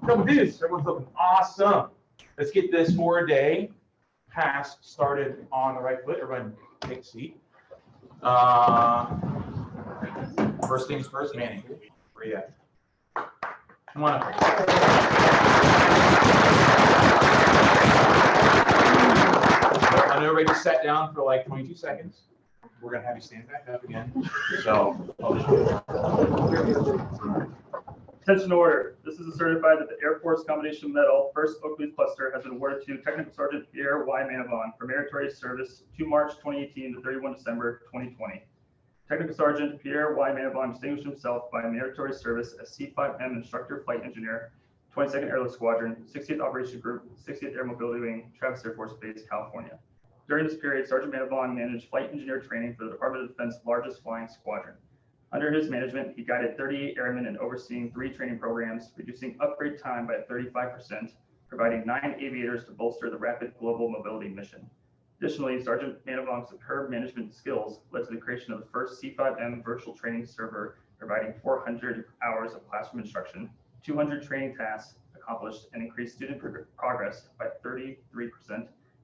Couple dudes, everyone's looking awesome. Let's get this 4-day pass started on the right foot. Everyone take a seat. First things first, Manny. Where you at? Come on up. I know everybody just sat down for like 22 seconds. We're gonna have you stand back up again. So. Attention order. This is a certified that the Air Force Commendation Medal, 1st Oakleaf Cluster, has been awarded to Technical Sergeant Pierre Y. Manavon for meritorious service 2 March 2018 to 31 December 2020. Technical Sergeant Pierre Y. Manavon distinguished himself by meritorious service as C5M Instructor Flight Engineer, 22nd Airlift Squadron, 60th Operations Group, 60th Air Mobility Wing, Travis Air Force Base, California. During this period, Sergeant Manavon managed flight engineer training for the Department of Defense largest flying squadron. Under his management, he guided 38 airmen and overseeing 3 training programs, reducing upgrade time by 35%, providing 9 aviators to bolster the rapid global mobility mission. Additionally, Sergeant Manavon's superb management skills led to the creation of the first C5M virtual training server, providing 400 hours of classroom instruction, 200 training tasks accomplished, and increased student progress by 33%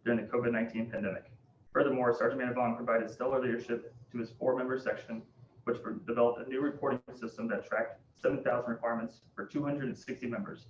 during the COVID-19 pandemic. Furthermore, Sergeant Manavon provided stellar leadership to his 4-member section, which developed a new reporting system that tracked 7,000 requirements for 260 members.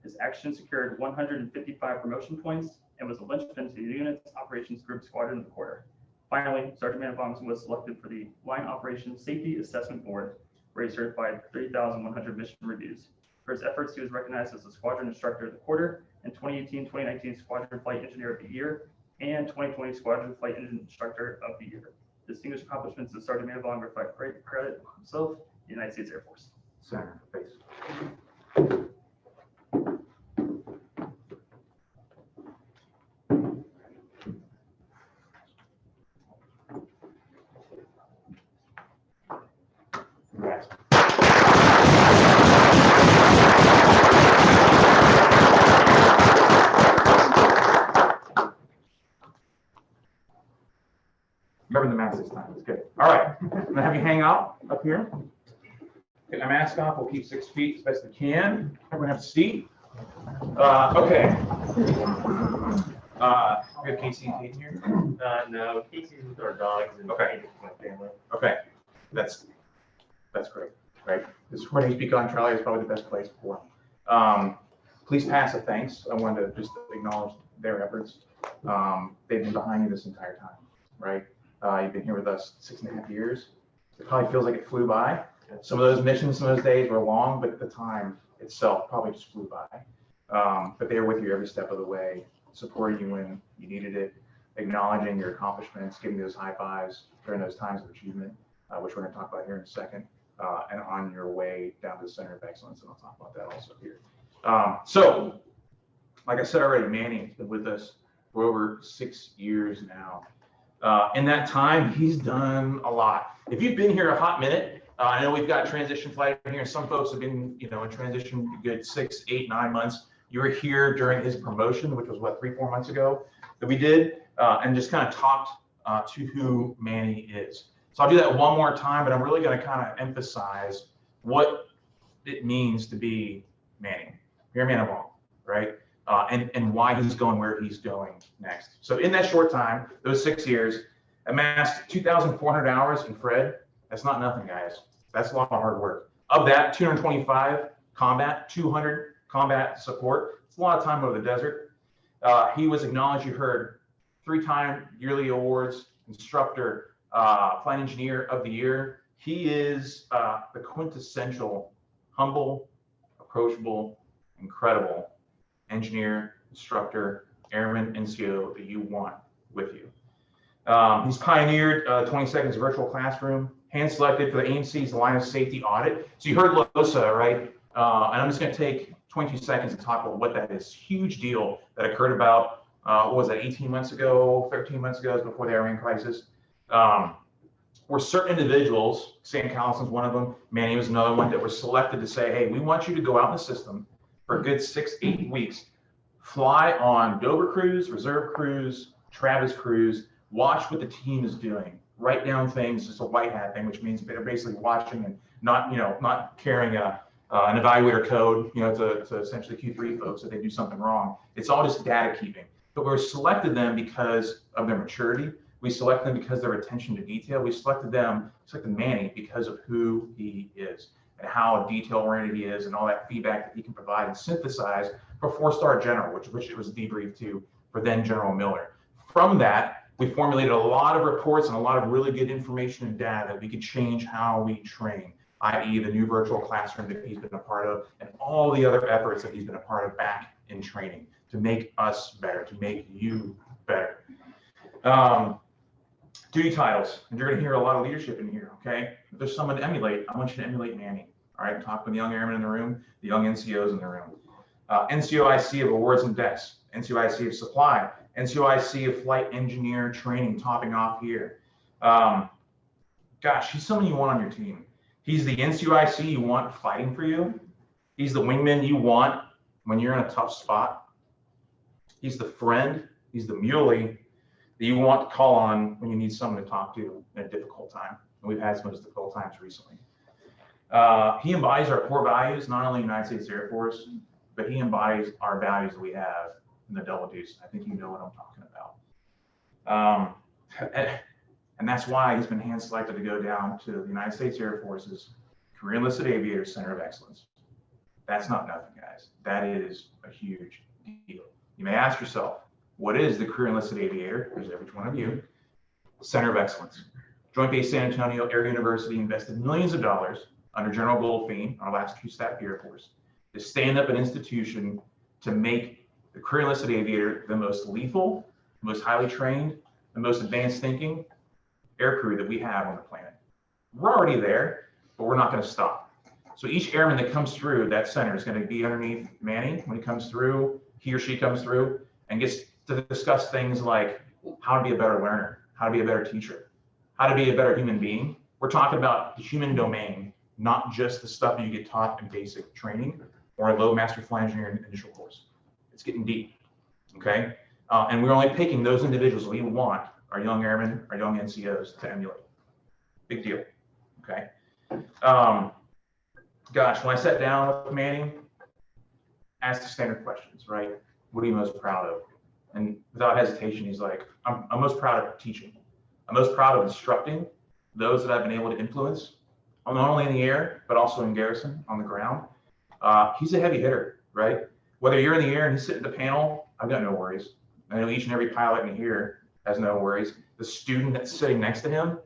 His action secured 155 promotion points and was a linchpin to the unit's operations group squadron of the quarter. Finally, Sergeant Manavon was selected for the Line Operations Safety Assessment Board, where he certified 3,100 mission reviews. For his efforts, he was recognized as the Squadron Instructor of the Quarter and 2018-2019 Squadron Flight Engineer of the Year and 2020 Squadron Flight Instructor of the Year. Distinguished accomplishments of Sergeant Manavon reflect great credit to himself, the United States Air Force. Center, face. Congrats. Remember the mask this time. It's good. All right. I'm going to have you hang out up here. Get my mask off. We'll keep 6 feet as best we can. Everyone have a seat. Okay. We have Casey and Kate here. No, Casey's with our dogs and Okay. my family. Okay. That's great. Right. This is where Beacon Charlie is probably the best place for. Please pass a thanks. I wanted to just acknowledge their efforts. They've been behind you this entire time, right? You've been here with us 6.5 years. It probably feels like it flew by. Some of those missions, some of those days were long, but at the time itself probably just flew by. But they were with you every step of the way, supporting you when you needed it, acknowledging your accomplishments, giving those high fives during those times of achievement, which we're going to talk about here in a second, and on your way down to the Center of Excellence, and I'll talk about that also here. So, like I said already, Manny's been with us for over 6 years now. In that time, he's done a lot. If you've been here a hot minute, I know we've got transition flight in here. Some folks have been, in transition a good 6, 8, 9 months. You were here during his promotion, which was what, 3, 4 months ago that we did, and just kind of talked to who Manny is. So I'll do that one more time, but I'm really going to kind of emphasize what it means to be Manny, Pierre Manavong, right? And why he's going where he's going next. So in that short time, those 6 years, amassed 2,400 hours in Fred. That's not nothing, guys. That's a lot of hard work. Of that, 225 combat, 200 combat support. It's a lot of time over the desert. He was acknowledged, you heard, 3-time yearly awards, instructor, flight engineer of the year. He is the quintessential humble, approachable, incredible engineer, instructor, airman, NCO that you want with you. He's pioneered 20 seconds virtual classroom, hand selected for the AMC's line of safety audit. So you heard LOSA, right? And I'm just going to take 22 seconds to talk about what that is. Huge deal that occurred about, what was that, 18 months ago, 13 months ago, before the Iran crisis. Where certain individuals, Sam Callison's one of them, Manny was another one, that were selected to say, hey, we want you to go out in the system for a good 6, 8 weeks, fly on Dover crews, reserve crews, Travis crews, watch what the team is doing, write down things. It's a white hat thing, which means they're basically watching and not carrying an evaluator code, to essentially Q3 folks if they do something wrong. It's all just data keeping. But we selected them because of their maturity. We selected them because of their attention to detail. We selected Manny because of who he is and how detail-oriented he is and all that feedback that he can provide and synthesize for 4-star general, which it was debriefed to for then General Miller. From that, we formulated a lot of reports and a lot of really good information and data that we could change how we train, i.e. the new virtual classroom that he's been a part of and all the other efforts that he's been a part of back in training to make us better, to make you better. Duty titles, and you're going to hear a lot of leadership in here, okay? If there's someone to emulate, I want you to emulate Manny, all right? Talk with the young airmen in the room, the young NCOs in the room. NCOIC of awards and decks, NCOIC of supply, NCOIC of flight engineer training, topping off here. Gosh, he's someone you want on your team. He's the NCOIC you want fighting for you. He's the wingman you want when you're in a tough spot. He's the friend, he's the muley that you want to call on when you need someone to talk to in a difficult time. And we've had some of those difficult times recently. He embodies our core values, not only United States Air Force, but he embodies our values that we have in the Double Deuce. I think you know what I'm talking about. And that's why he's been hand selected to go down to the United States Air Force's Career Enlisted Aviator Center of Excellence. That's not nothing, guys. That is a huge deal. You may ask yourself, what is the Career Enlisted Aviator? There's every one of you. Center of Excellence. Joint Base San Antonio Air University invested millions of dollars under General Goldfein, our last chief staff Air Force, to stand up an institution to make the Career Enlisted Aviator the most lethal, most highly trained, the most advanced thinking air crew that we have on the planet. We're already there, but we're not going to stop. So each airman that comes through that center is going to be underneath Manny when he comes through, he or she comes through, and gets to discuss things like how to be a better learner, how to be a better teacher, how to be a better human being. We're talking about the human domain, not just the stuff that you get taught in basic training or a low master flight engineering initial course. It's getting deep, okay? And we're only picking those individuals we want, our young airmen, our young NCOs, to emulate. Big deal, okay? Gosh, when I sat down with Manny, asked the standard questions, right? What are you most proud of? And without hesitation, he's like, I'm most proud of teaching. I'm most proud of instructing those that I've been able to influence, not only in the air, but also in garrison, on the ground. He's a heavy hitter, right? Whether you're in the air and he's sitting at the panel, I've got no worries. I know each and every pilot in here has no worries. the student that's sitting next to him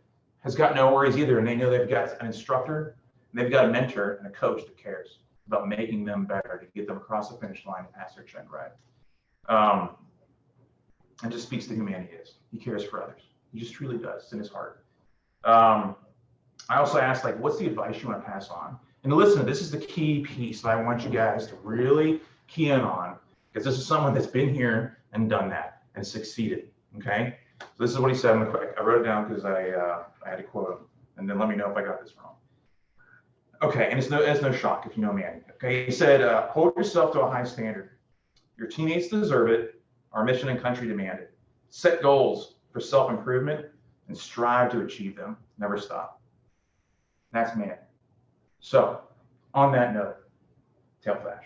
has got no worries either, and they know they've got an instructor, and they've got a mentor and a coach that cares about making them better to get them across the finish line and pass their trend right. And just speaks to humanity is. He cares for others. He just truly does. It's in his heart. I also asked, like, what's the advice you want to pass on? And listen, this is the key piece that I want you guys to really key in on, because this is someone that's been here and done that and succeeded. Okay. So this is what he said in the quick. I wrote it down because I had to quote him, and then let me know if I got this wrong. Okay, and it's no shock if you know me. Okay, he said, hold yourself to a high standard. Your teammates deserve it. Our mission and country demand it. Set goals for self-improvement and strive to achieve them. Never stop. That's man. So, on that note, tail flash.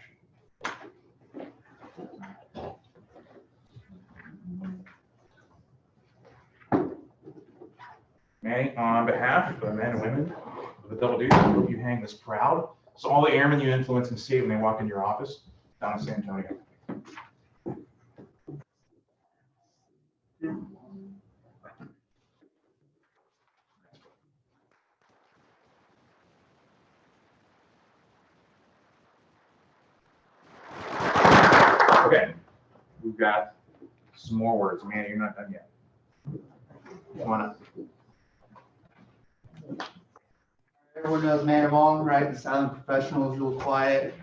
Manny, on behalf of the men and women of the Double Deuce, I hope you hang this proud. So all the airmen you influence and see when they walk into your office down in San Antonio. Okay, we've got some more words. Man, you're not done yet. Come on up. Everyone knows Man of On, right? The silent professional is real quiet.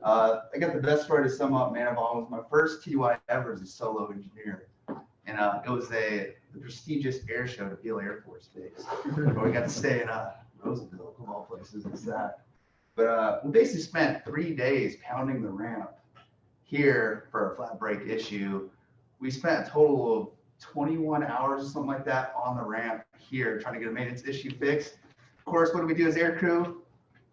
I got the best story to sum up Man of On was my first TDY ever as a solo engineer. And it was the prestigious air show to Beale Air Force Base. Where we got to stay in Roosevelt, of all places, it's that. But we basically spent 3 days pounding the ramp here for a flat brake issue. We spent a total of 21 hours or something like that on the ramp here trying to get a maintenance issue fixed. Of course, what do we do as air crew?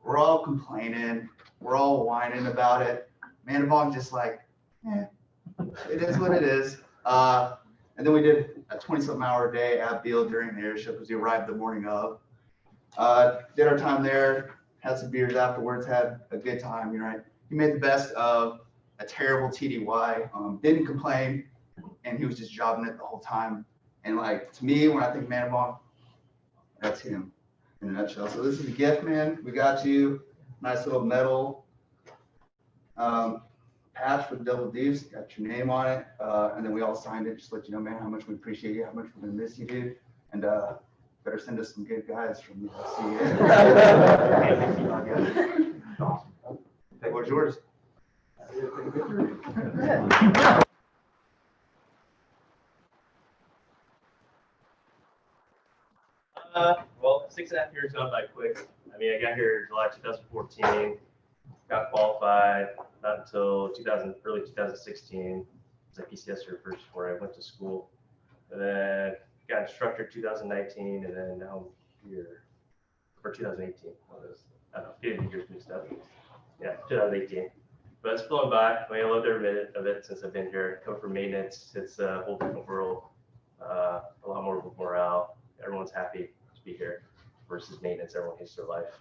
We're all complaining. We're all whining about it. Man of On just like, it is what it is. And then we did a 20-something hour day at Beale during the air show because we arrived the morning of. Did our time there, had some beers afterwards, had a good time, right? He made the best of a terrible TDY, didn't complain, and he was just jobbing it the whole time. And like, to me, when I think Man of On, that's him in a nutshell. So this is a gift, man. We got you nice little metal patch with Double Deuce, got your name on it. And then we all signed it, just to let you know, man, how much we appreciate you, how much we're gonna miss you, dude. And better send us some good guys from the Awesome. That was yours. Well, 6.5 years gone by quick. I mean, I got here July 2014, got qualified not until early 2016. I was a PCSer first before I went to school. And then got instructor 2019, and then now I'm here for 2018. One of those, I don't know, getting years mixed up. Yeah, 2018. But it's flown by. I mean, I loved every minute of it since I've been here. Come from maintenance, it's a whole different world. A lot more morale. Everyone's happy to be here versus maintenance. Everyone hates their life.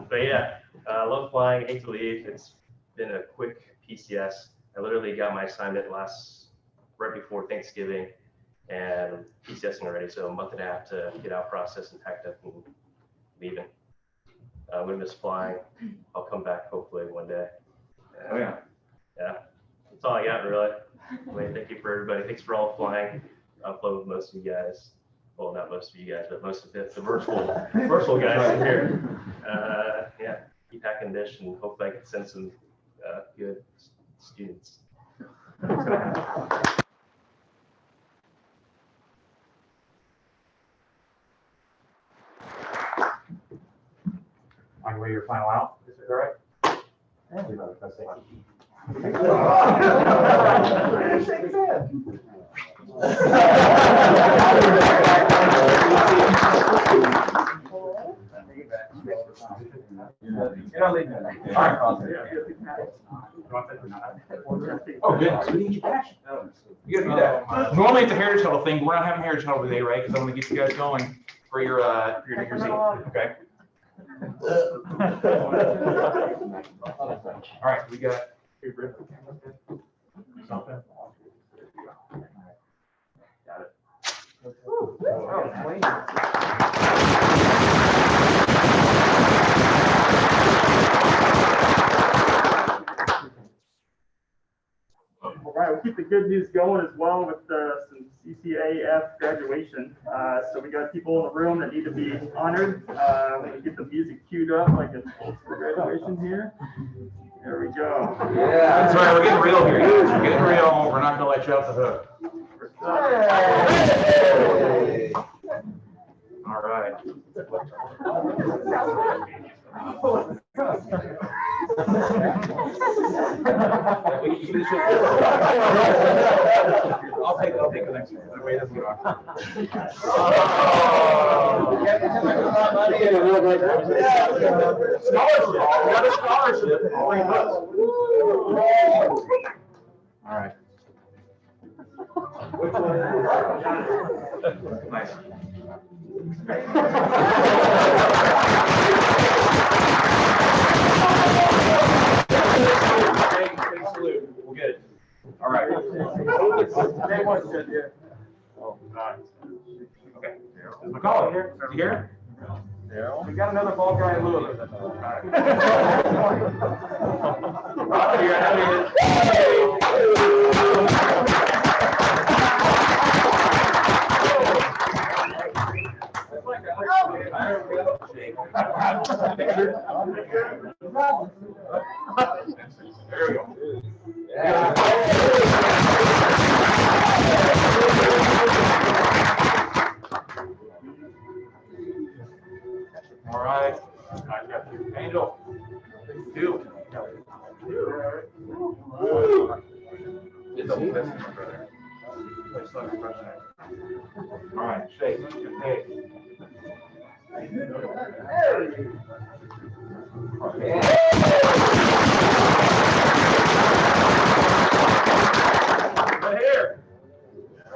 But yeah, I love flying. Hate to leave. It's been a quick PCS. I literally got my assignment right before Thanksgiving, and PCSing already. So a month and a half to get out, process, and packed up and leaving. We miss flying. I'll come back hopefully one day. Oh yeah. Yeah, that's all I got really. I mean, thank you for everybody. Thanks for all flying. I'll fly with most of you guys. Well, not most of you guys, but most of it, the virtual guys in here. Yeah, keep hacking dish, and hopefully I can send some good students. On your way, your final out. Is it all right? Oh, goodness. We need your cash. You gotta do that. Normally it's a Heritage Huddle thing, but we're not having Heritage Huddle today, right? Because I'm gonna get you guys going for your New Year's Eve, okay? All right, we got something. All right, we'll keep the good news going as well with some CCAF graduation. So we got people in the room that need to be honored. We'll get the music queued up like it's for graduation here. There we go. Yeah. That's right, we're getting real here, guys. We're getting real. We're not gonna let you off the hook. Hey. All right. I'll take the next one. That way it doesn't get awkward. Scholarship. We got a scholarship. All right. Nice. We're good. All right. Oh, nice. Okay. Is McCullough here? Is he here? We got another ball guy in Louisville. Oh, here There we go. All right. I got you. Angel. You. It's a blessing, my brother. All right, shake. Hey. Right here.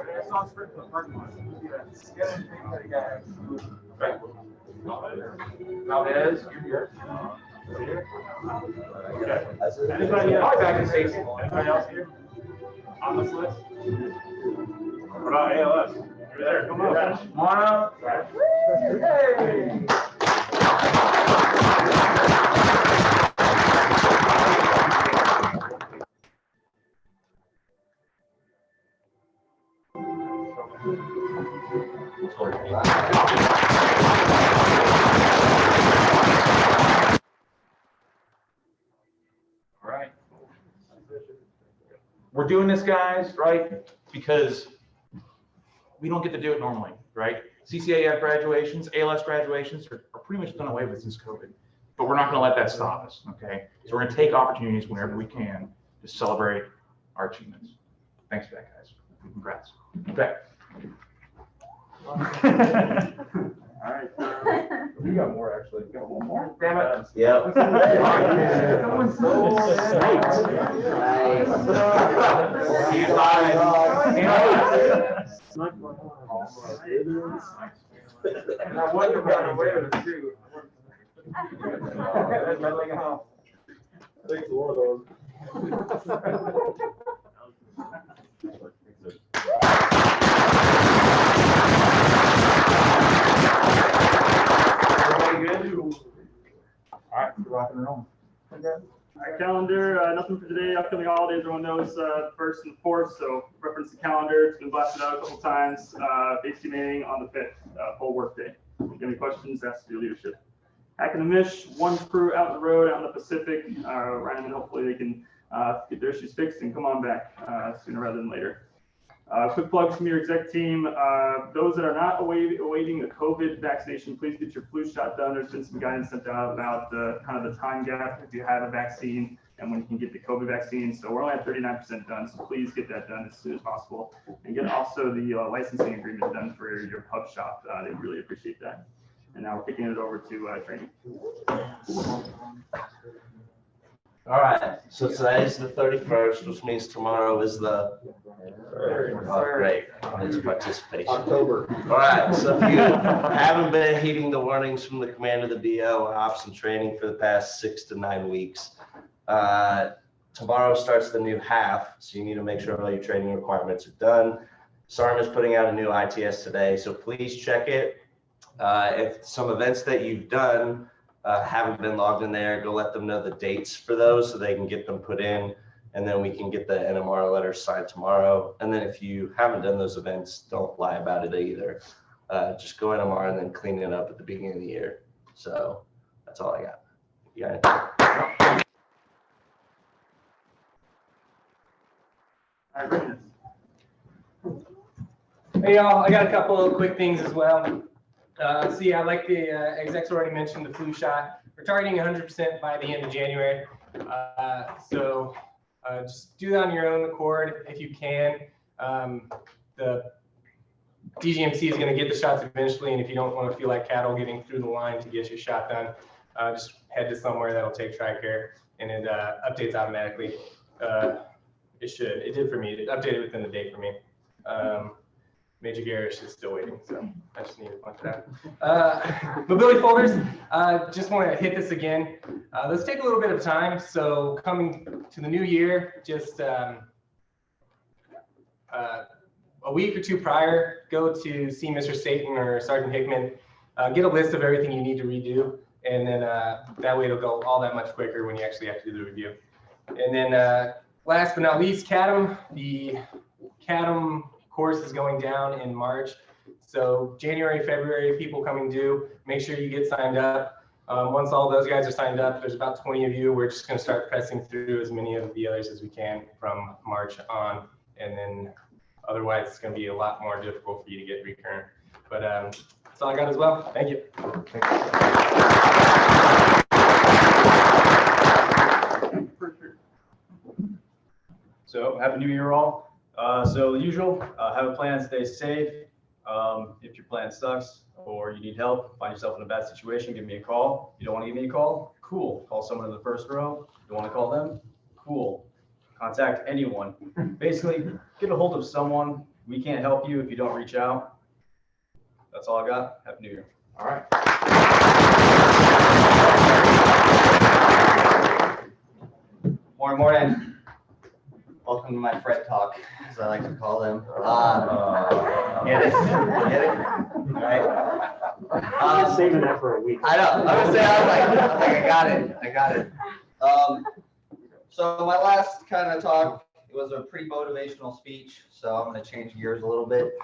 Renaissance Sprint for the parking lot. Right. Valdez, you're here. Okay. Anybody else? Back in Stacy. Anybody else here? On this list? What about ALS? You're there. Come on. Come on up. Hey. All right. We're doing this, guys, right? Because we don't get to do it normally, right? CCAF graduations, ALS graduations are pretty much done away with since COVID, but we're not going to let that stop us, okay? So we're going to take opportunities whenever we can to celebrate our achievements. Thanks for that, guys. Congrats. Okay. All right. We got more, actually. We got one more. Damn it. Yep. Going so And I wonder about the way of it too. That's my leg off. I think it's one of those. Everybody good? All right, we're rocking and rolling. All right, calendar, nothing for today. Upcoming holidays, everyone knows 1st and 4th, so reference the calendar. It's been blasted out a couple times. Base team meeting on the 5th, full work day. If you have any questions, ask your leadership. Hack and the Mish, one crew out on the road, out in the Pacific. Ryan, and hopefully they can get their issues fixed and come on back sooner rather than later. Quick plugs from your exec team. Those that are not awaiting the COVID vaccination, please get your flu shot done. There's been some guidance sent out about the kind of the time gap if you have a vaccine and when you can get the COVID vaccine. So we're only at 39% done. So please get that done as soon as possible and get also the licensing agreement done for your pub shop. They really appreciate that. And now we're kicking it over to training. All right, so today's the 31st, which means tomorrow is the, oh, great, it's participation. October. All right, so if you haven't been heeding the warnings from the command of the DO, ops and training for the past 6 to 9 weeks, tomorrow starts the new half, so you need to make sure all your training requirements are done. SARM is putting out a new ITS today, so please check it. If some events that you've done haven't been logged in there, go let them know the dates for those so they can get them put in, and then we can get the NMR letter signed tomorrow. And then if you haven't done those events, don't lie about it either. Just go NMR and then clean it up at the beginning of the year. So that's all I got. You got it? All right, Brendan. Hey y'all, I got a couple of quick things as well. So yeah, like the execs already mentioned, the flu shot. We're targeting 100% by the end of January. So just do that on your own accord if you can. The DGMC is going to get the shots eventually, and if you don't want to feel like cattle getting through the line to get your shot done, just head to somewhere that'll take TRICARE, and it updates automatically. It should. It did for me. It updated within the day for me. Major Garish is still waiting, so I just need to punch that. Mobility folders, just want to hit this again. Let's take a little bit of time. So coming to the new year, just a week or two prior, go to see Mr. Staten or Sergeant Hickman, get a list of everything you need to redo, and then that way it'll go all that much quicker when you actually have to do the review. And then last but not least, CADM. The CADM course is going down in March. So January, February, people coming due, make sure you get signed up. Once all those guys are signed up, there's about 20 of you. We're just gonna start pressing through as many of the others as we can from March on. And then otherwise it's gonna be a lot more difficult for you to get recurrent. But that's all I got as well. Thank you. So happy New Year all. So the usual, have a plan, stay safe. If your plan sucks or you need help, find yourself in a bad situation, give me a call. If you don't want to give me a call, cool. Call someone in the first row. If you want to call them, cool. Contact anyone. Basically, get a hold of someone. We can't help you if you don't reach out. That's all I got. Happy New Year. All right. Morning. Welcome to my Fred talk, as I like to call them. Get it? Get it? All right. Saving that for a week. I know. I was like, I got it. I got it. So my last kind of talk, it was a pretty motivational speech. So I'm going to change gears a little bit.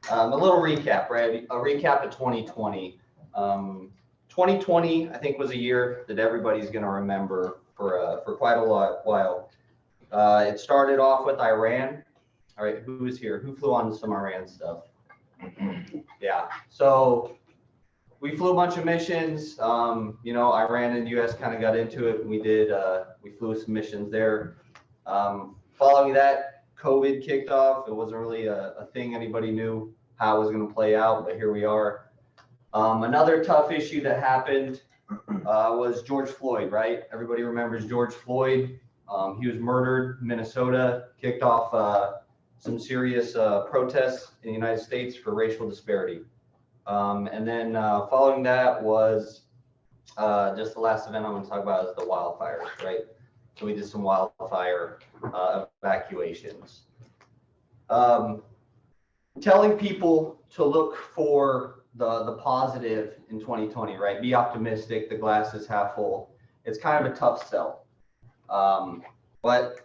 A little recap, right? A recap of 2020. 2020, I think, was a year that everybody's going to remember for quite a while. It started off with Iran. All right, who is here? Who flew on some Iran stuff? Yeah. So we flew a bunch of missions. You know, Iran and US kind of got into it. We flew some missions there. Following that, COVID kicked off. It wasn't really a thing anybody knew how it was going to play out, but here we are. Another tough issue that happened was George Floyd, right? Everybody remembers George Floyd. He was murdered in Minnesota, kicked off some serious protests in the United States for racial disparity. And then following that was just the last event I'm going to talk about is the wildfires, right? So we did some wildfire evacuations. Telling people to look for the positive in 2020, right? Be optimistic, the glass is half full. It's kind of a tough sell. But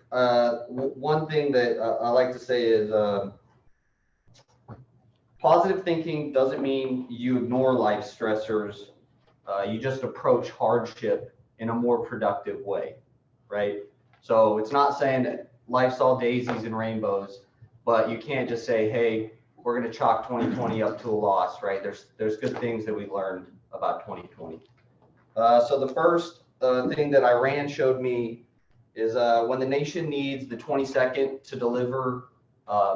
one thing that I like to say is positive thinking doesn't mean you ignore life stressors. You just approach hardship in a more productive way, right? So it's not saying that life's all daisies and rainbows, but you can't just say, hey, we're going to chalk 2020 up to a loss, right? There's good things that we learned about 2020. So the first thing that Iran showed me is when the nation needs the 22nd to deliver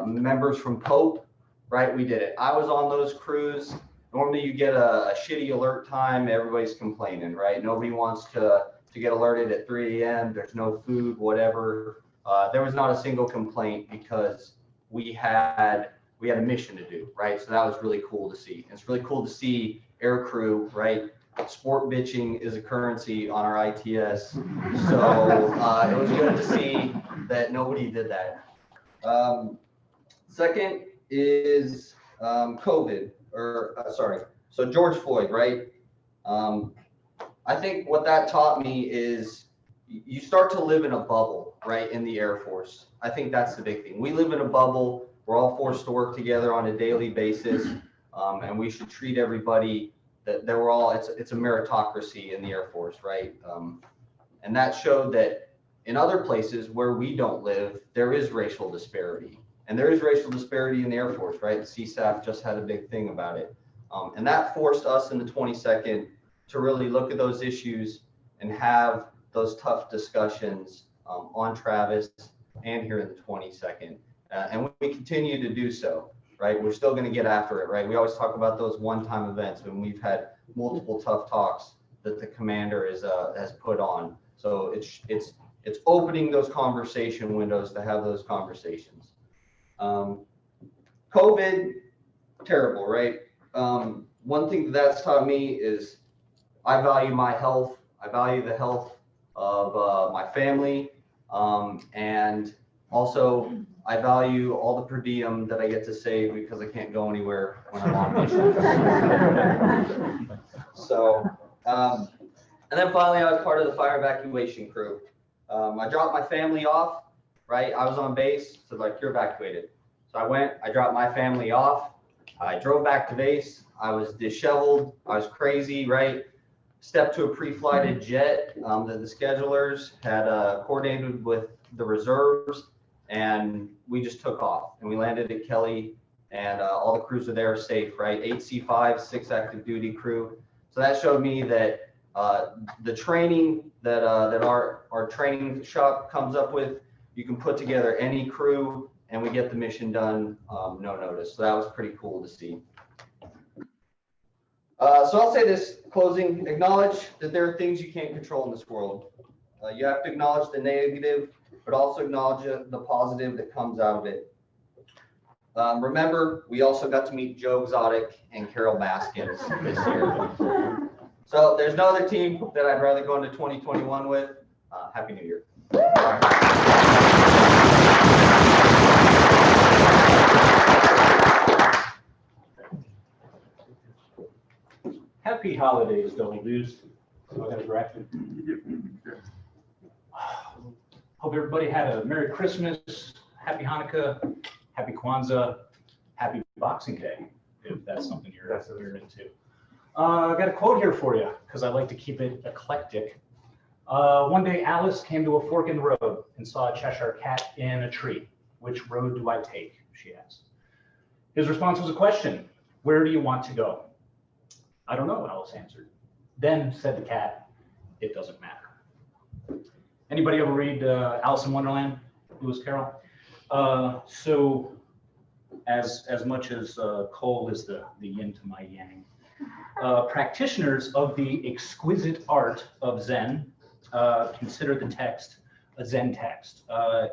members from Pope, right? We did it. I was on those crews. Normally you get a shitty alert time. Everybody's complaining, right? Nobody wants to get alerted at 3 a.m. There's no food, whatever. There was not a single complaint because we had a mission to do, right? So that was really cool to see. It's really cool to see air crew, right? Sport bitching is a currency on our ITS. So it was good to see that nobody did that. Second, is COVID, so George Floyd, right? I think what that taught me is you start to live in a bubble, right, in the Air Force. I think that's the big thing. We live in a bubble. We're all forced to work together on a daily basis, and we should treat everybody that we're all, it's a meritocracy in the Air Force, right? And that showed that in other places where we don't live, there is racial disparity. And there is racial disparity in the Air Force, right? CSAF just had a big thing about it. And that forced us in the 22nd to really look at those issues and have those tough discussions on Travis and here in the 22nd. And we continue to do so, right? We're still going to get after it, right? We always talk about those one-time events when we've had multiple tough talks that the commander has put on. So it's opening those conversation windows to have those conversations. COVID, terrible, right? One thing that's taught me is I value my health. I value the health of my family. And also I value all the per diem that I get to save because I can't go anywhere when I'm on mission. So, and then finally I was part of the fire evacuation crew. I dropped my family off, right? I was on base, so like, you're evacuated. So I went, I dropped my family off. I drove back to base. I was disheveled. I was crazy, right? Stepped to a pre-flighted jet that the schedulers had coordinated with the reserves, and we just took off. And we landed at Kelly, and all the crews are there safe, right? 8 C5, 6 active duty crew. So that showed me that the training that our training shop comes up with, you can put together any crew, and we get the mission done no notice. So that was pretty cool to see. So I'll say this, closing, acknowledge that there are things you can't control in this world. You have to acknowledge the negative, but also acknowledge the positive that comes out of it. Remember, we also got to meet Joe Exotic and Carol Baskins this year. So there's no other team that I'd rather go into 2021 with. Happy New Year. Happy holidays, Billy Luz. So I got to direct it. Hope everybody had a Merry Christmas, Happy Hanukkah, Happy Kwanzaa, Happy Boxing Day, if that's something you're into. I got a quote here for you because I like to keep it eclectic. One day Alice came to a fork in the road and saw a Cheshire cat in a tree. Which road do I take? She asked. His response was a question. Where do you want to go? I don't know, Alice answered. Then said the cat, it doesn't matter. Anybody ever read Alice in Wonderland, Lewis Carroll? So as much as coal is the yin to my yang, practitioners of the exquisite art of Zen consider the text a Zen text.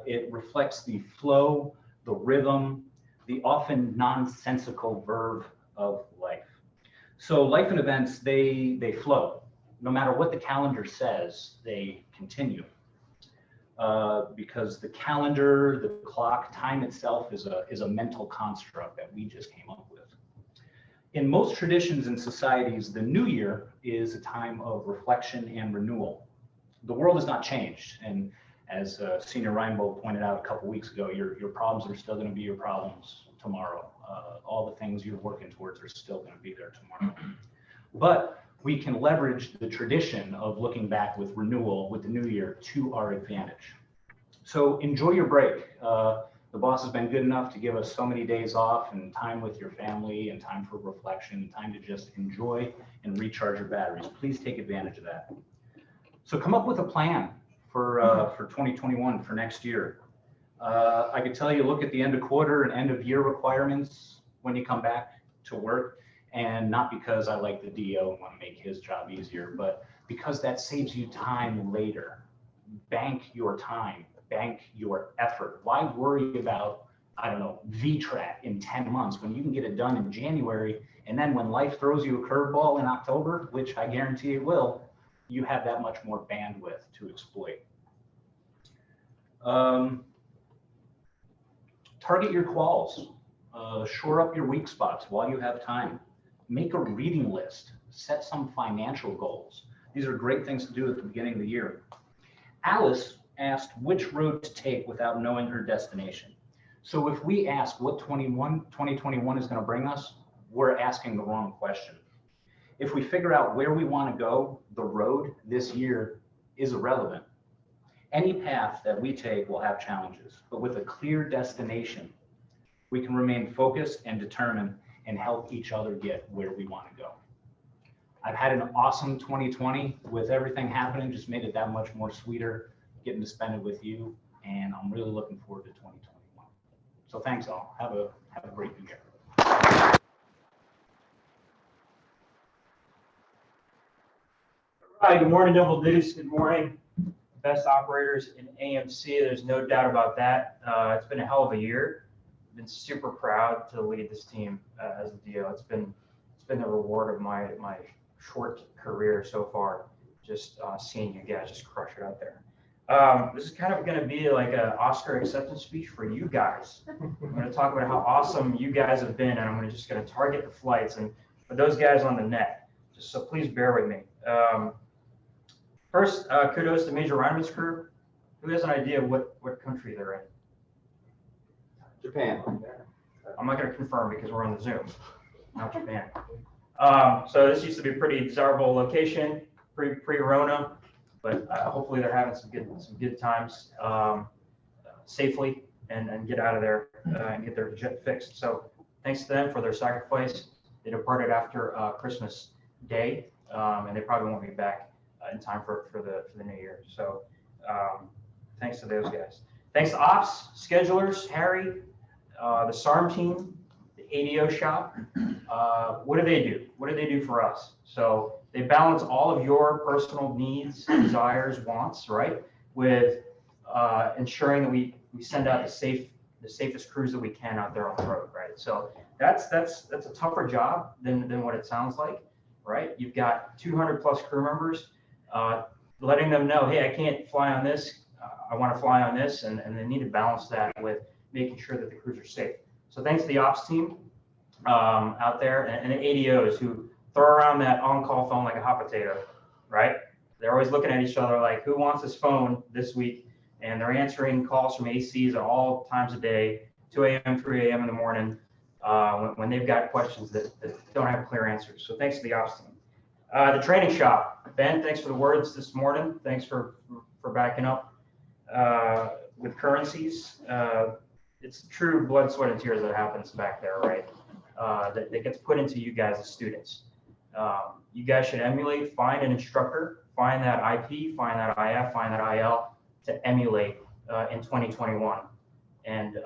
It reflects the flow, the rhythm, the often nonsensical verve of life. So life and events, they flow. No matter what the calendar says, they continue. Because the calendar, the clock, time itself is a mental construct that we just came up with. In most traditions and societies, the new year is a time of reflection and renewal. The world has not changed. And as Senior Reinbold pointed out a couple weeks ago, your problems are still going to be your problems tomorrow. All the things you're working towards are still going to be there tomorrow. But we can leverage the tradition of looking back with renewal with the new year to our advantage. So enjoy your break. The boss has been good enough to give us so many days off and time with your family and time for reflection and time to just enjoy and recharge your batteries. Please take advantage of that. So come up with a plan for 2021, for next year. I could tell you, look at the end of quarter and end of year requirements when you come back to work. And not because I like the DO and want to make his job easier, but because that saves you time later. Bank your time, bank your effort. Why worry about, I don't know, VTRAC in 10 months when you can get it done in January? And then when life throws you a curveball in October, which I guarantee it will, you have that much more bandwidth to exploit. Target your quals. Shore up your weak spots while you have time. Make a reading list. Set some financial goals. These are great things to do at the beginning of the year. Alice asked which road to take without knowing her destination. So if we ask what 2021 is going to bring us, we're asking the wrong question. If we figure out where we want to go, the road this year is irrelevant. Any path that we take will have challenges, but with a clear destination, we can remain focused and determined and help each other get where we want to go. I've had an awesome 2020 with everything happening, just made it that much more sweeter getting to spend it with you. And I'm really looking forward to 2021. So thanks all. Have a great new year. Hi, good morning, Double Deuce. Good morning. Best operators in AMC. There's no doubt about that. It's been a hell of a year. I've been super proud to lead this team as a DO. It's been the reward of my short career so far. Just seeing you guys just crush it out there. This is kind of going to be like an Oscar acceptance speech for you guys. I'm going to talk about how awesome you guys have been, and I'm just going to target the flights and for those guys on the net. Just so please bear with me. First, kudos to Major Reineman's crew. Who has an idea of what country they're in? Japan. I'm not going to confirm because we're on the Zoom, not Japan. So this used to be a pretty desirable location pre-Rona, but hopefully they're having some good times safely and get out of there and get their jet fixed. So thanks to them for their sacrifice. They departed after Christmas Day, and they probably won't be back in time for the new year. So thanks to those guys. Thanks to ops, schedulers, Harry, the SARM team, the ADO shop. What do they do? What do they do for us? So they balance all of your personal needs, desires, wants, right, with ensuring that we send out the safest crews that we can out there on the road, right? So that's a tougher job than what it sounds like, right? You've got 200 plus crew members, letting them know, hey, I can't fly on this. I want to fly on this, and they need to balance that with making sure that the crews are safe. So thanks to the ops team out there and the ADOs who throw around that on-call phone like a hot potato, right? They're always looking at each other like, who wants this phone this week? And they're answering calls from ACs at all times of day, 2 a.m., 3 a.m. in the morning, when they've got questions that don't have clear answers. So thanks to the ops team. The training shop. Ben, thanks for the words this morning. Thanks for backing up with currencies. It's true blood, sweat, and tears that happens back there, right? That gets put into you guys as students. You guys should emulate, find an instructor, find that IP, find that IF, find that IL to emulate in 2021. And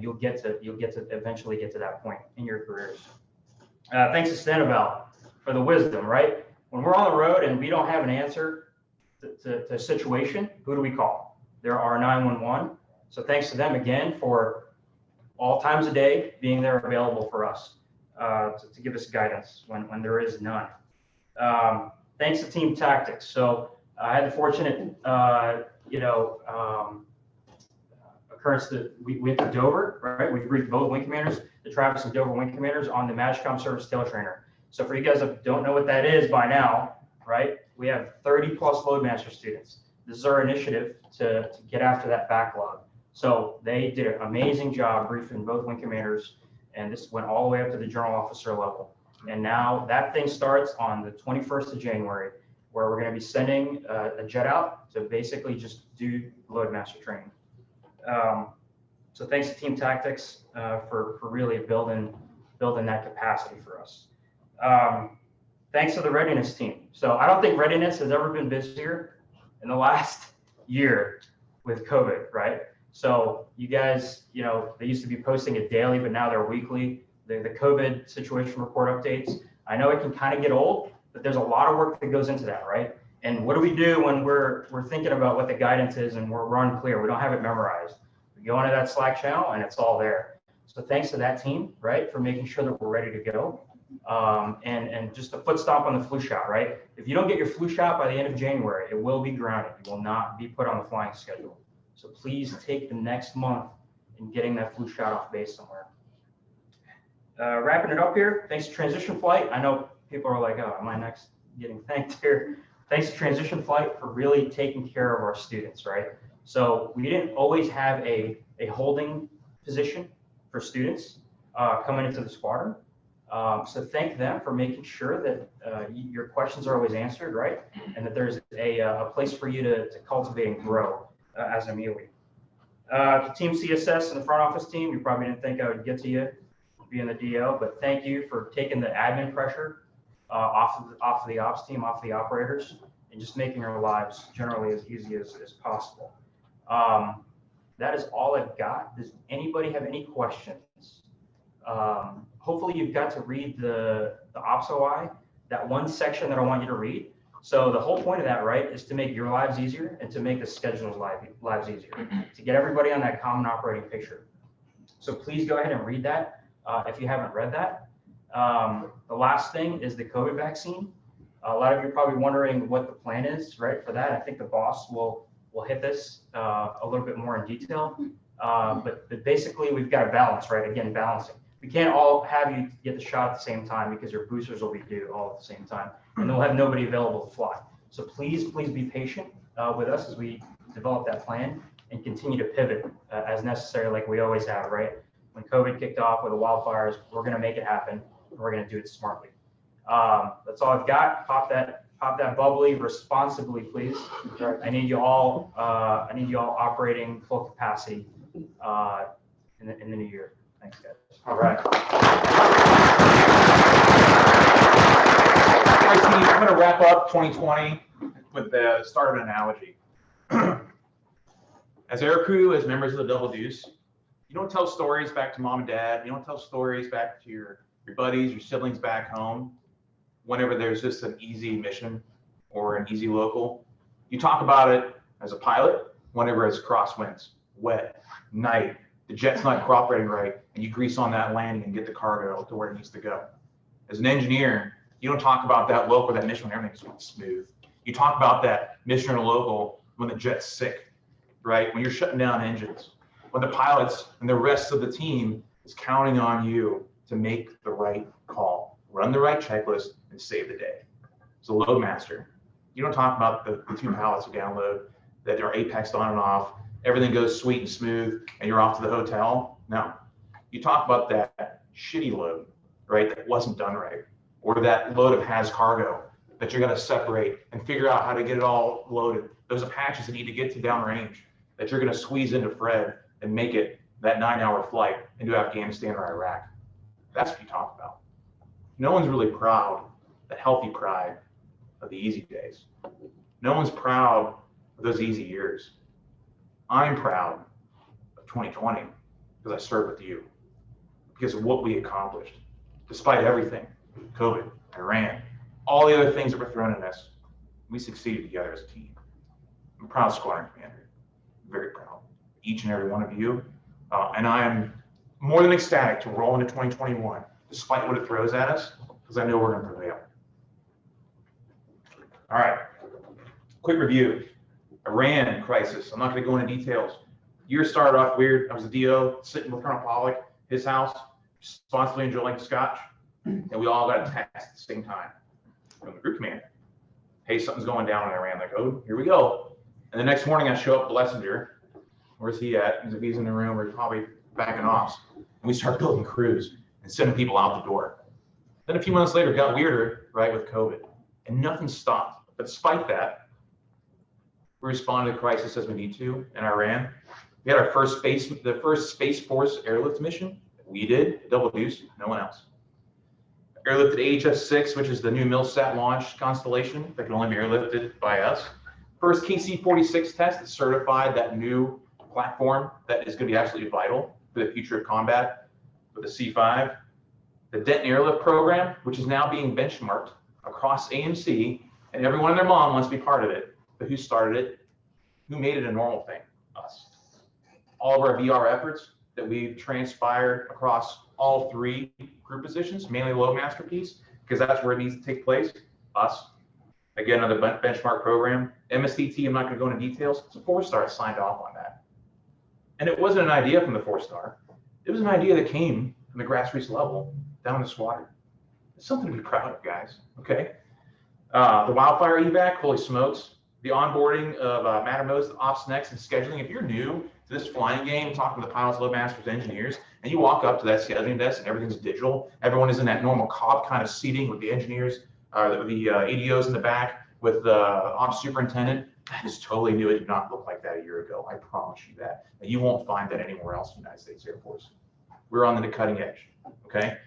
you'll get to eventually get to that point in your careers. Thanks to Stenovel for the wisdom, right? When we're on the road and we don't have an answer to a situation, who do we call? There are 911. So thanks to them again for all times of day being there available for us to give us guidance when there is none. Thanks to Team Tactics. So I had the fortunate, occurrence that we went to Dover, right? We briefed both wing commanders, the Travis and Dover wing commanders on the MAGCOM service tail trainer. So for you guys that don't know what that is by now, right? We have 30 plus Loadmaster students. This is our initiative to get after that backlog. So they did an amazing job briefing both wing commanders, and this went all the way up to the general officer level. And now that thing starts on the 21st of January, where we're going to be sending a jet out to basically just do Loadmaster training. So thanks to Team Tactics for really building that capacity for us. Thanks to the readiness team. So I don't think readiness has ever been busier in the last year with COVID, right? So you guys, they used to be posting it daily, but now they're weekly. The COVID situation report updates. I know it can kind of get old, but there's a lot of work that goes into that, right? And what do we do when we're thinking about what the guidance is and we're unclear? We don't have it memorized. We go into that Slack channel and it's all there. So thanks to that team, right, for making sure that we're ready to go. And just a foot stomp on the flu shot, right? If you don't get your flu shot by the end of January, it will be grounded. You will not be put on the flying schedule. So please take the next month in getting that flu shot off base somewhere. Wrapping it up here, thanks to Transition Flight. I know people are like, oh, am I next getting thanked here? Thanks to Transition Flight for really taking care of our students, right? So we didn't always have a holding position for students coming into the squadron. So thank them for making sure that your questions are always answered, right? And that there's a place for you to cultivate and grow as a MUI. To Team CSS and the front office team, you probably didn't think I would get to you being the DO, but thank you for taking the admin pressure off of the ops team, off the operators, and just making our lives generally as easy as possible. That is all I've got. Does anybody have any questions? Hopefully you've got to read the Ops OI, that one section that I want you to read. So the whole point of that, right, is to make your lives easier and to make the schedulers' lives easier, to get everybody on that common operating picture. So please go ahead and read that if you haven't read that. The last thing is the COVID vaccine. A lot of you are probably wondering what the plan is, right, for that. I think the boss will hit this a little bit more in detail. But basically, we've got a balance, right? Again, balancing. We can't all have you get the shot at the same time because your boosters will be due all at the same time, and they'll have nobody available to fly. So please be patient with us as we develop that plan and continue to pivot as necessary, like we always have, right? When COVID kicked off with the wildfires, we're going to make it happen, and we're going to do it smartly. That's all I've got. Pop that bubbly responsibly, please. I need you all operating full capacity in the new year. Thanks, guys. All right. All right, team, I'm going to wrap up 2020 with the start of an analogy. As aircrew, as members of the Double Deuce, you don't tell stories back to mom and dad. You don't tell stories back to your buddies, your siblings back home whenever there's just an easy mission or an easy local. You talk about it as a pilot whenever it's crosswinds, wet, night, the jet's not cooperating right, and you grease on that landing and get the cargo to where it needs to go. As an engineer, you don't talk about that local, that mission when everything's going smooth. You talk about that mission or local when the jet's sick, right? When you're shutting down engines, when the pilots and the rest of the team is counting on you to make the right call, run the right checklist, and save the day. As a load master, you don't talk about the two pilots you download that are apexed on and off, everything goes sweet and smooth, and you're off to the hotel. No, you talk about that shitty load, right, that wasn't done right, or that load of has cargo that you're going to separate and figure out how to get it all loaded. Those Apaches that need to get to downrange that you're going to squeeze into Fred and make it that 9-hour flight into Afghanistan or Iraq. That's what you talk about. No one's really proud, that healthy pride of the easy days. No one's proud of those easy years. I'm proud of 2020 because I served with you, because of what we accomplished, despite everything, COVID, Iran, all the other things that were thrown at us. We succeeded together as a team. I'm proud squadron commander, very proud, each and every one of you. And I am more than ecstatic to roll into 2021, despite what it throws at us, because I know we're going to prevail. All right, quick review. Iran crisis. I'm not going to go into details. Year started off weird. I was a DO sitting with Colonel Pollock, his house, responsibly enjoying scotch, and we all got a text at the same time from the group commander. Hey, something's going down in Iran. Like, oh, here we go. And the next morning I show up to Blessinger. Where's he at? He's like, he's in the room, or he's probably back in ops. And we start building crews and sending people out the door. Then a few months later, it got weirder, right, with COVID, and nothing stopped. But despite that, we responded to crisis as we need to in Iran. We had our first Space Force airlift mission. We did, Double Deuce, no one else. Airlifted AHS-6, which is the new Milsat launch constellation that can only be airlifted by us. First KC-46 test that certified that new platform that is going to be absolutely vital for the future of combat with the C-5. The Denton Airlift Program, which is now being benchmarked across AMC, and everyone and their mom wants to be part of it. But who started it? Who made it a normal thing? Us. All of our VR efforts that we've transpired across all three group positions, mainly the loadmaster piece, because that's where it needs to take place. Us. Again, another benchmark program. MSDT, I'm not going to go into details. It's a 4-star signed off on that. And it wasn't an idea from the 4-star. It was an idea that came from the grassroots level down in the squadron. It's something to be proud of, guys, okay? The wildfire evac, holy smokes. The onboarding of Mattermost, Ops Next, and scheduling. If you're new to this flying game, talking to the pilots, loadmasters, engineers, and you walk up to that scheduling desk and everything's digital, everyone is in that normal COP kind of seating with the engineers, the ADOs in the back with the ops superintendent. That is totally new. It did not look like that a year ago. I promise you that. And you won't find that anywhere else in the United States Air Force. We're on the cutting edge, okay?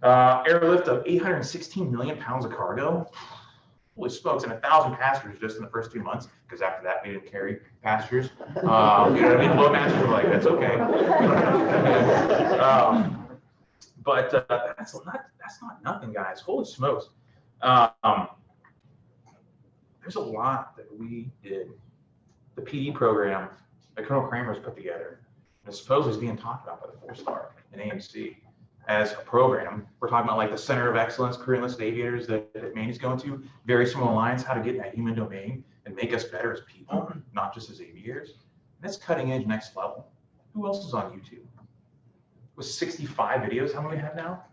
Airlift of 816 million pounds of cargo. Holy smokes, and 1,000 passengers just in the first 2 months, because after that we didn't carry passengers. You know what I mean? Loadmasters were like, that's okay. But that's not nothing, guys. Holy smokes. There's a lot that we did. The PD program that Colonel Kramer's put together, and supposedly is being talked about by the 4-star and AMC as a program. We're talking about like the Center of Excellence, career enlisted aviators that Manny's going to, very similar lines, how to get in that human domain and make us better as people, not just as aviators. And that's cutting edge, next level. Who else is on YouTube? With 65 videos, how many we have now?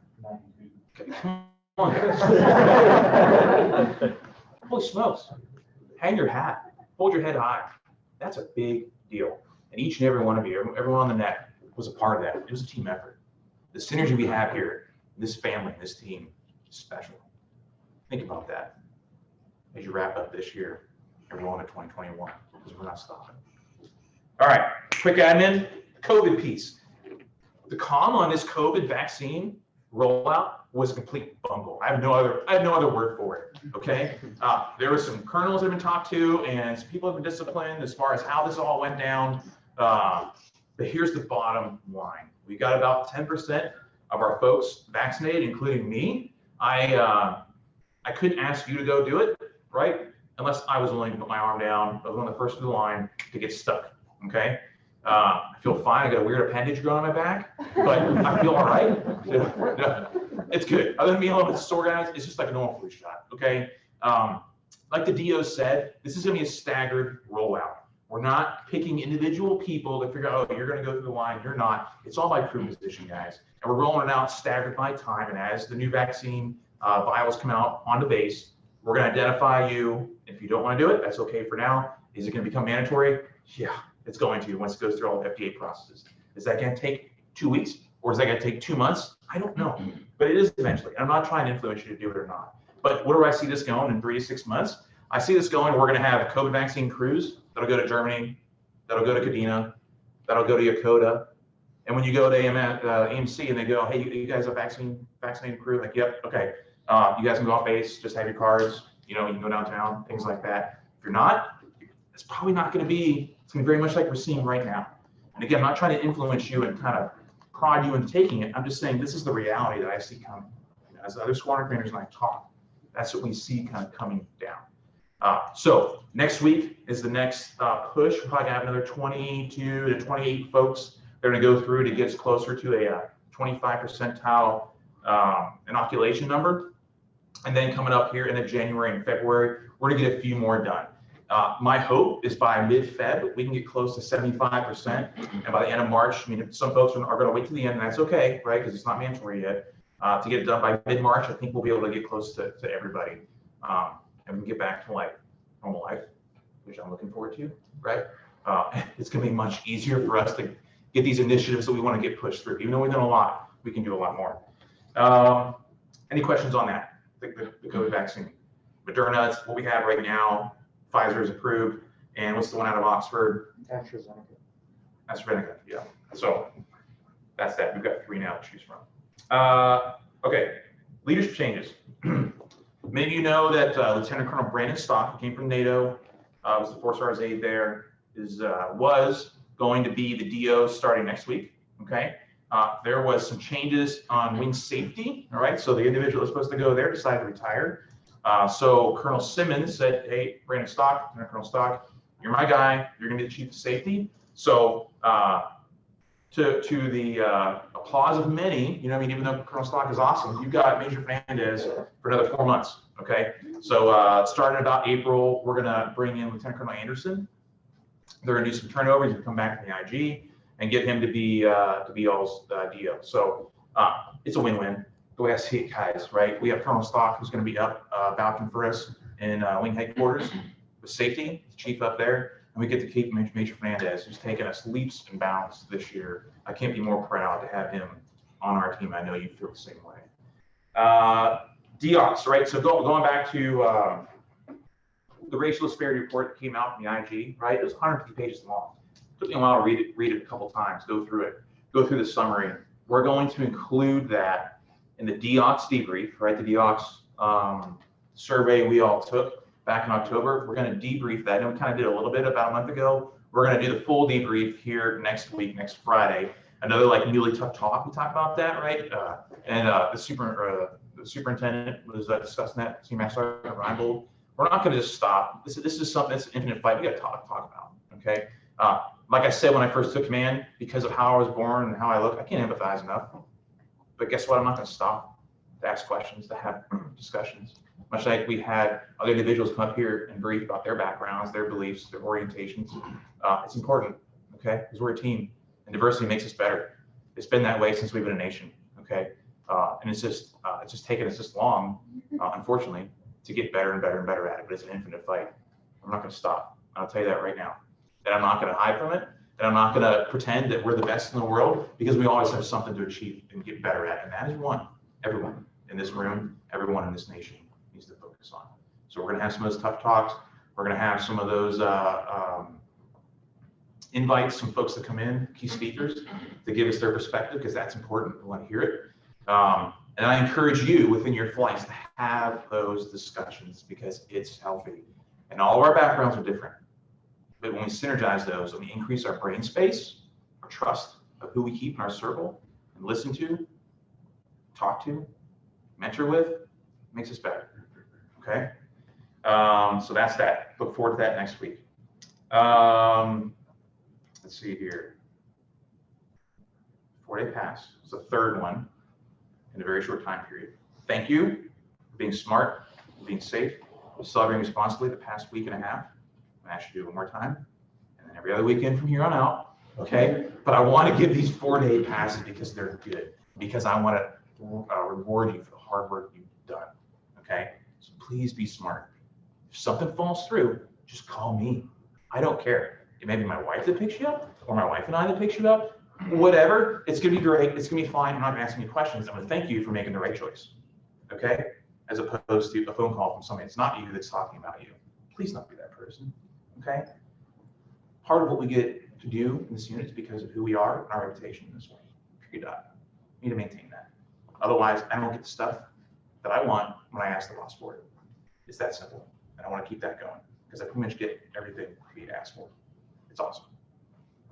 Okay, come on, guys. Holy smokes. Hang your hat, hold your head high. That's a big deal. And each and every one of you, everyone on the net was a part of that. It was a team effort. The synergy we have here, this family, this team, is special. Think about that as you wrap up this year and roll into 2021, because we're not stopping. All right, quick admin, COVID piece. The comm on this COVID vaccine rollout was a complete bungle. I have no other word for it, okay? There were some colonels that have been talked to and some people have been disciplined as far as how this all went down. But here's the bottom line. We got about 10% of our folks vaccinated, including me. I couldn't ask you to go do it, right? Unless I was willing to put my arm down. I was one of the first in the line to get stuck, okay? I feel fine. I got a weird appendage growing on my back, but I feel all right. It's good. Other than being a little bit sore, guys, it's just like a normal flu shot, okay? Like the DO said, this is gonna be a staggered rollout. We're not picking individual people to figure out, oh, you're gonna go through the line, you're not. It's all by crew position, guys. And we're rolling it out staggered by time. And as the new vaccine vials come out on the base, we're gonna identify you. If you don't wanna do it, that's okay for now. Is it gonna become mandatory? Yeah, it's going to once it goes through all the FDA processes. Is that gonna take 2 weeks or is that gonna take 2 months? I don't know, but it is eventually. I'm not trying to influence you to do it or not. But where do I see this going in 3 to 6 months? I see this going, we're gonna have a COVID vaccine cruise that'll go to Germany, that'll go to Kadena, that'll go to Yokota. And when you go to AMC and they go, hey, you guys have vaccinated crew? Like, yep, okay. You guys can go off base, just have your cards, you can go downtown, things like that. If you're not, it's probably not gonna be, it's gonna be very much like we're seeing right now. And again, I'm not trying to influence you and kind of prod you into taking it. I'm just saying this is the reality that I see coming. As other squadron commanders and I talk, that's what we see kind of coming down. So next week is the next push. We're probably gonna have another 22 to 28 folks they're gonna go through to get us closer to a 25 percentile inoculation number. And then coming up here in the January and February, we're gonna get a few more done. My hope is by mid-Feb, we can get close to 75%. And by the end of March, I mean, some folks are gonna wait to the end, and that's okay, right? Because it's not mandatory yet. To get it done by mid-March, I think we'll be able to get close to everybody. And we can get back to like normal life, which I'm looking forward to, right? It's gonna be much easier for us to get these initiatives that we wanna get pushed through. Even though we've done a lot, we can do a lot more. Any questions on that? The COVID vaccine. Moderna, it's what we have right now. Pfizer is approved. And what's the one out of Oxford? AstraZeneca, yeah. So that's that. We've got 3 now to choose from. Okay, leadership changes. Many of you know that Lieutenant Colonel Brandon Stock, who came from NATO, was the 4-star's aide there, was going to be the DO starting next week, okay? There was some changes on wing safety, all right? So the individual that was supposed to go there decided to retire. So Colonel Simmons said, hey, Brandon Stock, Lieutenant Colonel Stock, you're my guy, you're gonna be the chief of safety. So to the applause of many, even though Colonel Stock is awesome, you've got Major Fernandez for another 4 months, okay? So starting about April, we're gonna bring in Lieutenant Colonel Anderson. They're gonna do some turnovers and come back to the IG and get him to be y'all's DO. So It's a win-win. The way I see it, guys, right? We have Colonel Stock, who's going to be up vouching for us in wing headquarters with safety, the chief up there, and we get to keep Major Fernandez, who's taken us leaps and bounds this year. I can't be more proud to have him on our team. I know you feel the same way. DOTS, right? So going back to the racial disparity report that came out from the IG, right? It was 150 pages long. It took me a while to read it a couple times, go through the summary. We're going to include that in the DOTS debrief, right? The DOTS survey we all took back in October. We're going to debrief that. And we kind of did a little bit about a month ago. We're going to do the full debrief here next week, next Friday. Another like Muley Tough Talk. We talked about that, right? The superintendent was discussing that. Senior Master Sergeant Reinbold. We're not going to just stop. This is something that's an infinite fight. We got to talk about. Okay. Like I said when I first took command, because of how I was born and how I look, I can't empathize enough. But guess what? I'm not going to stop to ask questions, to have discussions. Much like we had other individuals come up here and brief about their backgrounds, their beliefs, their orientations. It's important, okay? Because we're a team, and diversity makes us better. It's been that way since we've been a nation, okay? And it's just taken us this long, unfortunately, to get better and better and better at it. But it's an infinite fight. I'm not going to stop. I'll tell you that right now. That I'm not going to hide from it. That I'm not going to pretend that we're the best in the world, because we always have something to achieve and get better at. And that is everyone in this room, everyone in this nation needs to focus on. So we're going to have some of those tough talks. We're going to have some of those invites, some folks that come in, key speakers, to give us their perspective, because that's important. We want to hear it. And I encourage you within your flights to have those discussions, because it's healthy. And all of our backgrounds are different. But when we synergize those and we increase our brain space, our trust of who we keep in our circle and listen to, talk to, mentor with, it makes us better. Okay? So that's that. Look forward to that next week. Let's see here. 4-day pass. It's the third one in a very short time period. Thank you for being smart, for being safe, for celebrating responsibly the past week and a half. I ask you to do it one more time, and then every other weekend from here on out, okay? But I want to give these 4-day passes because they're good, because I want to reward you for the hard work you've done, okay? So please be smart. If something falls through, just call me. I don't care. It may be my wife that picks you up, or my wife and I that picks you up, whatever. It's going to be great. It's going to be fine. I'm not going to ask any questions. I'm going to thank you for making the right choice, okay? As opposed to a phone call from somebody. It's not you that's talking about you. Please don't be that person. Okay. Part of what we get to do in this unit is because of who we are and our reputation in this way. Period. We need to maintain that. Otherwise, I don't get the stuff that I want when I ask the boss for it. It's that simple. And I want to keep that going, because I pretty much get everything we ask for. It's awesome.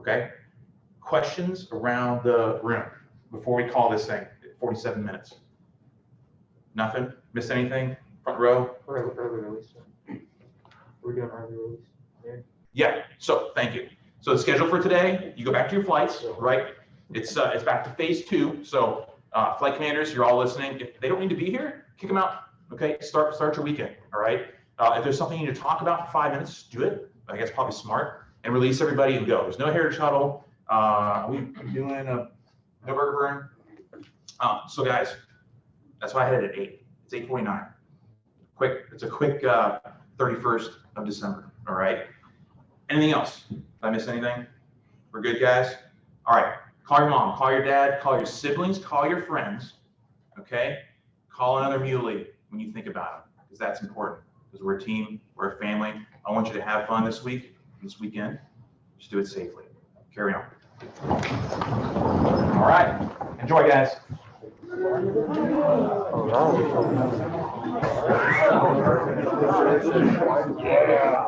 Okay. Questions around the room before we call this thing 47 minutes. Nothing? Missed anything? Front row? Early release. We're doing early release. Yeah, so thank you. So the schedule for today, you go back to your flights, right? It's back to phase 2. So flight commanders, you're all listening. If they don't need to be here, kick them out. Okay, start your weekend. All right. If there's something you need to talk about for 5 minutes, do it. I guess probably smart, and release everybody and go. There's no heritage huddle. We're doing a no burger burn. So guys, that's why I had it at 8. It's 8:49. It's a quick 31st of December. All right. Anything else? Did I miss anything? We're good, guys? All right. Call your mom, call your dad, call your siblings, call your friends. Okay? Call another muley when you think about them, because that's important. Because we're a team, we're a family. I want you to have fun this weekend. Just do it safely. Carry on. All right. Enjoy, guys. Yeah.